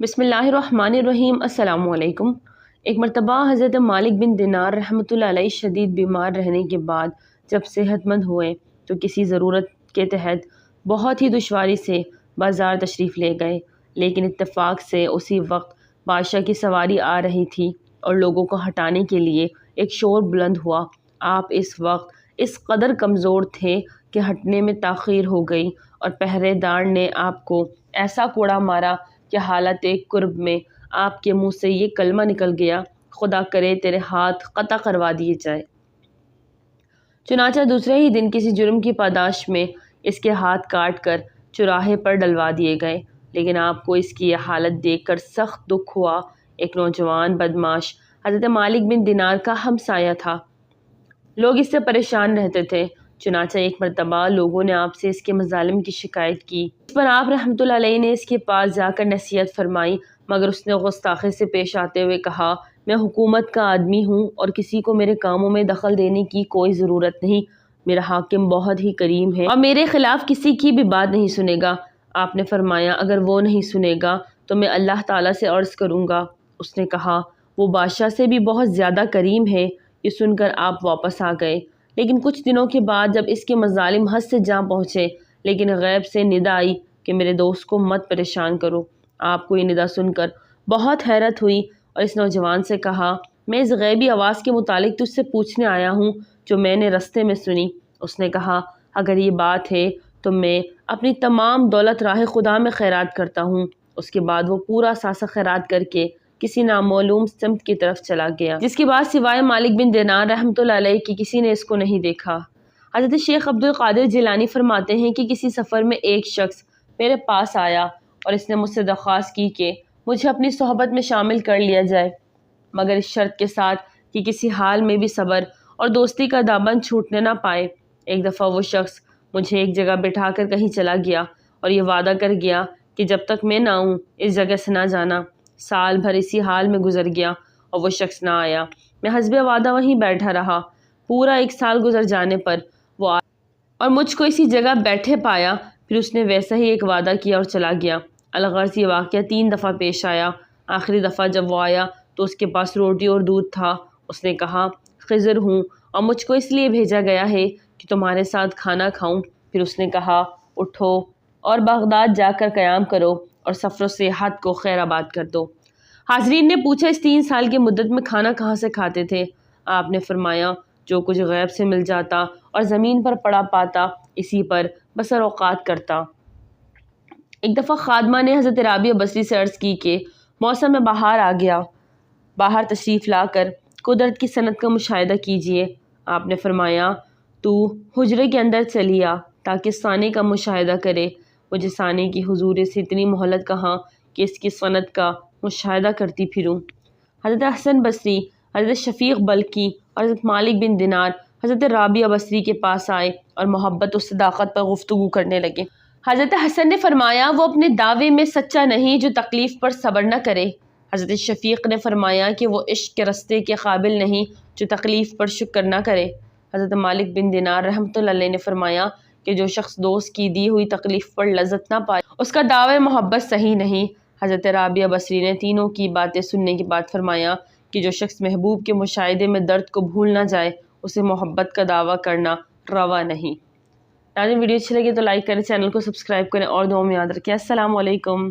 بسم اللہ الرحمن الرحیم۔ السلام علیکم۔ ایک مرتبہ حضرت مالک بن دینار رحمۃ اللہ علیہ شدید بیمار رہنے کے بعد جب صحت مند ہوئے تو کسی ضرورت کے تحت بہت ہی دشواری سے بازار تشریف لے گئے، لیکن اتفاق سے اسی وقت بادشاہ کی سواری آ رہی تھی اور لوگوں کو ہٹانے کے لیے ایک شور بلند ہوا۔ آپ اس وقت اس قدر کمزور تھے کہ ہٹنے میں تاخیر ہو گئی اور پہرے دار نے آپ کو ایسا کوڑا مارا کہ حالت کرب میں آپ کے منہ سے یہ کلمہ نکل گیا، خدا کرے تیرے ہاتھ قطع کروا دیے جائے۔ چنانچہ دوسرے ہی دن کسی جرم کی پاداش میں اس کے ہاتھ کاٹ کر چوراہے پر ڈلوا دیے گئے، لیکن آپ کو اس کی یہ حالت دیکھ کر سخت دکھ ہوا۔ ایک نوجوان بدمعاش حضرت مالک بن دینار کا ہمسایہ تھا، لوگ اس سے پریشان رہتے تھے، چنانچہ ایک مرتبہ لوگوں نے آپ سے اس کے مظالم کی شکایت کی۔ اس پر آپ رحمۃ اللہ علیہ نے اس کے پاس جا کر نصیحت فرمائی، مگر اس نے گستاخی سے پیش آتے ہوئے کہا، میں حکومت کا آدمی ہوں اور کسی کو میرے کاموں میں دخل دینے کی کوئی ضرورت نہیں۔ میرا حاکم بہت ہی کریم ہے اور میرے خلاف کسی کی بھی بات نہیں سنے گا۔ آپ نے فرمایا، اگر وہ نہیں سنے گا تو میں اللہ تعالیٰ سے عرض کروں گا۔ اس نے کہا، وہ بادشاہ سے بھی بہت زیادہ کریم ہے۔ یہ سن کر آپ واپس آ گئے، لیکن کچھ دنوں کے بعد جب اس کے مظالم حد سے جا پہنچے، لیکن غیب سے ندا آئی کہ میرے دوست کو مت پریشان کرو۔ آپ کو یہ ندا سن کر بہت حیرت ہوئی اور اس نوجوان سے کہا، میں اس غیبی آواز کے متعلق تجھ سے پوچھنے آیا ہوں جو میں نے رستے میں سنی۔ اس نے کہا، اگر یہ بات ہے تو میں اپنی تمام دولت راہ خدا میں خیرات کرتا ہوں۔ اس کے بعد وہ پورا ثاثہ خیرات کر کے کسی نامعلوم سمت کی طرف چلا گیا، جس کے بعد سوائے مالک بن دینار رحمۃ اللہ علیہ کی کسی نے اس کو نہیں دیکھا۔ حضرت شیخ عبد القادر جیلانی فرماتے ہیں کہ کسی سفر میں ایک شخص میرے پاس آیا اور اس نے مجھ سے درخواست کی کہ مجھے اپنی صحبت میں شامل کر لیا جائے، مگر اس شرط کے ساتھ کہ کسی حال میں بھی صبر اور دوستی کا دامن چھوٹنے نہ پائے۔ ایک دفعہ وہ شخص مجھے ایک جگہ بٹھا کر کہیں چلا گیا اور یہ وعدہ کر گیا کہ جب تک میں نہ آؤں اس جگہ سے نہ جانا۔ سال بھر اسی حال میں گزر گیا اور وہ شخص نہ آیا۔ میں حسب وعدہ وہیں بیٹھا رہا۔ پورا 1 سال گزر جانے پر وہ آیا اور مجھ کو اسی جگہ بیٹھے پایا، پھر اس نے ویسا ہی ایک وعدہ کیا اور چلا گیا۔ الغرض یہ واقعہ 3 دفعہ پیش آیا۔ آخری دفعہ جب وہ آیا تو اس کے پاس روٹی اور دودھ تھا۔ اس نے کہا، خضر ہوں اور مجھ کو اس لیے بھیجا گیا ہے کہ تمہارے ساتھ کھانا کھاؤں۔ پھر اس نے کہا، اٹھو اور بغداد جا کر قیام کرو اور سفر و سیاحت کو خیر آباد کر دو۔ حاضرین نے پوچھا، اس 3 سال کی مدت میں کھانا کہاں سے کھاتے تھے؟ آپ نے فرمایا، جو کچھ غیب سے مل جاتا اور زمین پر پڑا پاتا اسی پر بسر اوقات کرتا۔ ایک دفعہ خادمہ نے حضرت رابعہ بصری سے عرض کی کہ موسم بہار آ گیا، باہر تشریف لا کر قدرت کی صنعت کا مشاہدہ کیجیے۔ آپ نے فرمایا، تو حجرے کے اندر چلی آ تاکہ صانع کا مشاہدہ کرے۔ مجھے صانع کی حضور سے اتنی مہلت کہاں کہ اس کی صنعت کا مشاہدہ کرتی پھروں۔ حضرت حسن بصری، حضرت شفیق بلخی اور حضرت مالک بن دینار حضرت رابعہ بصری کے پاس آئے اور محبت و صداقت پر گفتگو کرنے لگے۔ حضرت حسن نے فرمایا، وہ اپنے دعوے میں سچا نہیں جو تکلیف پر صبر نہ کرے۔ حضرت شفیق نے فرمایا کہ وہ عشق کے رستے کے قابل نہیں جو تکلیف پر شکر نہ کرے۔ حضرت مالک بن دینار رحمۃ اللہ علیہ نے فرمایا کہ جو شخص دوست کی دی ہوئی تکلیف پر لذت نہ پائے اس کا دعوی محبت صحیح نہیں۔ حضرت رابعہ بصری نے تینوں کی باتیں سننے کے بعد فرمایا کہ جو شخص محبوب کے مشاہدے میں درد کو بھول نہ جائے اسے محبت کا دعویٰ کرنا روا نہیں۔ ناظرین، ویڈیو اچھی لگی تو لائک کریں، چینل کو سبسکرائب کریں اور دعاؤں میں یاد رکھیں۔ السلام علیکم۔